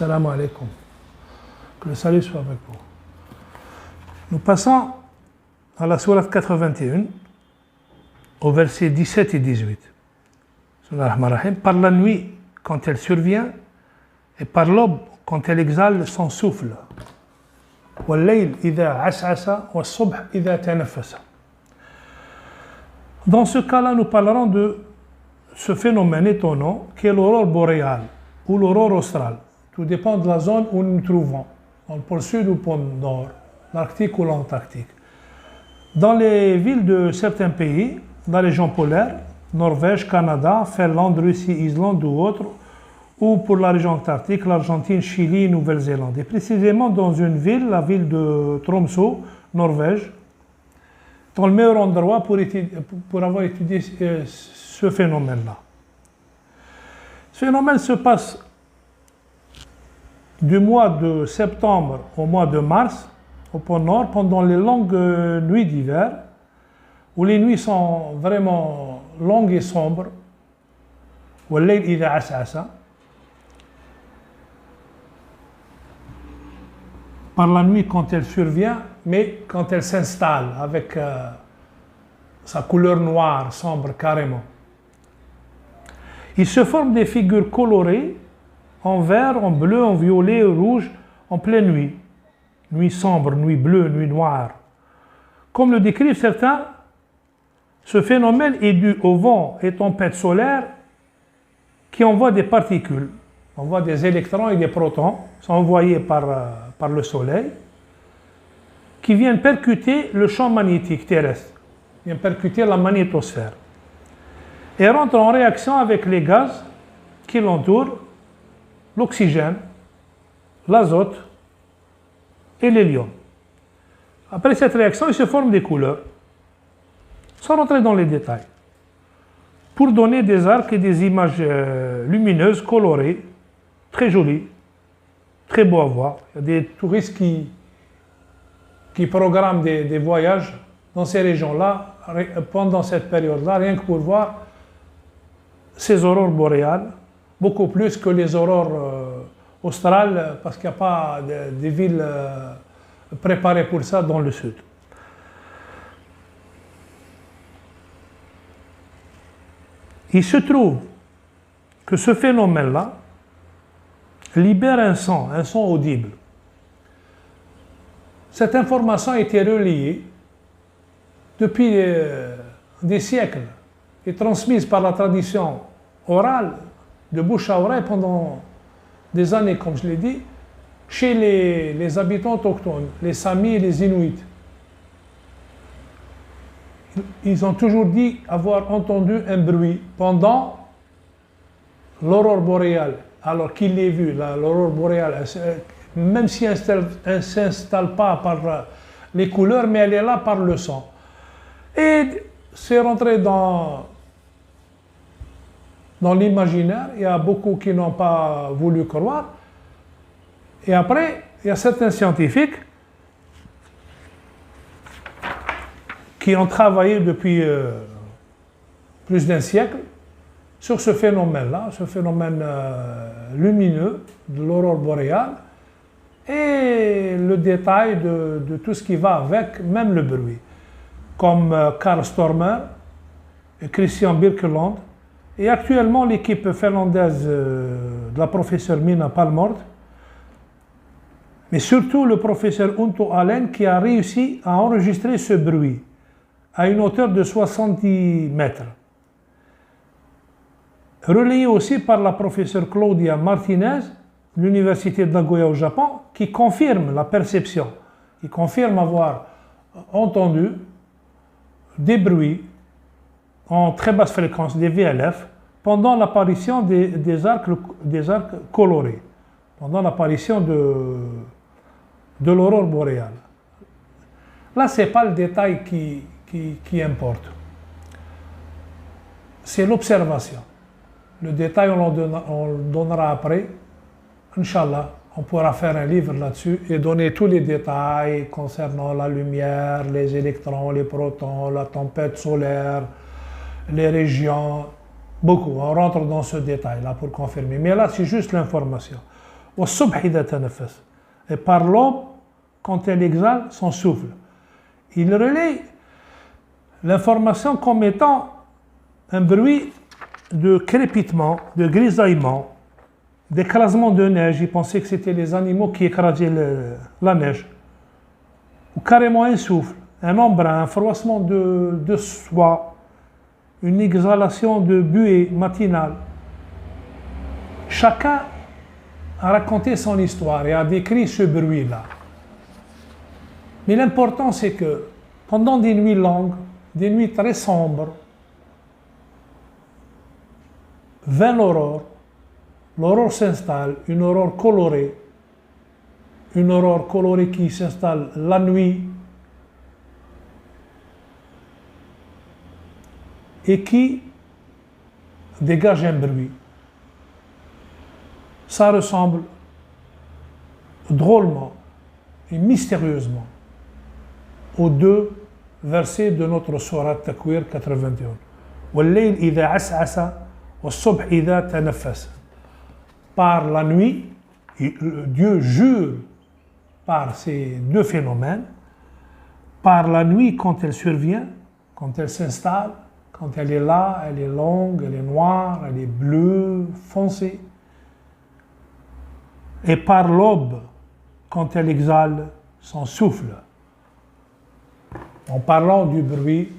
Assalamu alaikum. Que le salut soit avec vous. Nous passons à la sourate 81, au verset 17 et 18. Par la nuit, quand elle survient, et par l'aube, quand elle exhale son souffle. Dans ce cas-là, nous parlerons de ce phénomène étonnant qui est l'aurore boréale ou l'aurore australe. Tout dépend de la zone où nous nous trouvons, dans le pôle sud ou le pôle nord, l'Arctique ou l'Antarctique. Dans les villes de certains pays, dans la région polaire, Norvège, Canada, Finlande, Russie, Islande ou autres, ou pour la région antarctique, l'Argentine, Chili, Nouvelle-Zélande. Et précisément dans une ville, la ville de Tromsø, Norvège, dans le meilleur endroit pour avoir étudié ce phénomène-là. Ce phénomène se passe du mois de septembre au mois de mars, au pôle Nord, pendant les longues nuits d'hiver, où les nuits sont vraiment longues et sombres. Par la nuit quand elle survient, mais quand elle s'installe avec sa couleur noire, sombre carrément. Il se forme des figures colorées en vert, en bleu, en violet, en rouge, en pleine nuit. Nuit sombre, nuit bleue, nuit noire. Comme le décrivent certains, ce phénomène est dû au vent et tempêtes solaires qui envoient des particules. On voit des électrons et des protons sont envoyés par le Soleil qui viennent percuter le champ magnétique terrestre, viennent percuter la magnétosphère et rentrent en réaction avec les gaz qui l'entourent, l'oxygène, l'azote et l'hélium. Après cette réaction, il se forme des couleurs, sans rentrer dans les détails, pour donner des arcs et des images lumineuses, colorées, très jolies, très beaux à voir. Il y a des touristes qui programment des voyages dans ces régions-là, pendant cette période-là, rien que pour voir ces aurores boréales, beaucoup plus que les aurores australes, parce qu'il n'y a pas de villes préparées pour ça dans le sud. Il se trouve que ce phénomène-là libère un son audible. Cette information a été relayée depuis des siècles et transmise par la tradition orale, de bouche à oreille pendant des années, comme je l'ai dit, chez les habitants autochtones, les Samis et les Inuits. Ils ont toujours dit avoir entendu un bruit pendant l'aurore boréale. Alors qu'il l'ait vu, l'aurore boréale, même si elle ne s'installe pas par les couleurs, mais elle est là par le son. Et c'est rentré dans l'imaginaire. Il y a beaucoup qui n'ont pas voulu croire. Et après, il y a certains scientifiques qui ont travaillé depuis plus d'un siècle sur ce phénomène-là, ce phénomène lumineux de l'aurore boréale et le détail de tout ce qui va avec, même le bruit, comme Karl Stormer et Christian Birkeland et actuellement l'équipe finlandaise de la professeure Minna Palmord, mais surtout le professeur Unto Allen qui a réussi à enregistrer ce bruit à une hauteur de 70 mètres. Relayé aussi par la professeure Claudia Martinez de l'université de Nagoya au Japon, qui confirme la perception, qui confirme avoir entendu des bruits en très basse fréquence, des VLF, pendant l'apparition des arcs colorés, pendant l'apparition de l'aurore boréale. Là, ce n'est pas le détail qui importe. C'est l'observation. Le détail, on le donnera après. Inch'Allah, on pourra faire un livre là-dessus et donner tous les détails concernant la lumière, les électrons, les protons, la tempête solaire, les régions. Beaucoup. On rentre dans ce détail-là pour confirmer. Mais là, c'est juste l'information. والصبح إذا تنفس. Et par l'aube, quand elle exhale son souffle. Il relaie l'information comme étant un bruit de crépitement, de grisaillement, d'écrasement de neige. Il pensait que c'était les animaux qui écrasaient la neige. Ou carrément un souffle, un embrun, un froissement de soie, une exhalation de buée matinale. Chacun a raconté son histoire et a décrit ce bruit-là. Mais l'important, c'est que pendant des nuits longues, des nuits très sombres, vint l'aurore. L'aurore s'installe, une aurore colorée qui s'installe la nuit et qui dégage un bruit. Ça ressemble drôlement et mystérieusement aux deux versets de notre sourate Takwir 81. وَاللَّيْلِ إِذَا عَسْعَسَ وَالصُّبْحِ إِذَا تَنَفَّسَ. Par la nuit, Dieu jure par ces deux phénomènes, par la nuit quand elle survient, quand elle s'installe, quand elle est là, elle est longue, elle est noire, elle est bleue, foncée, et par l'aube quand elle exhale son souffle. En parlant du bruit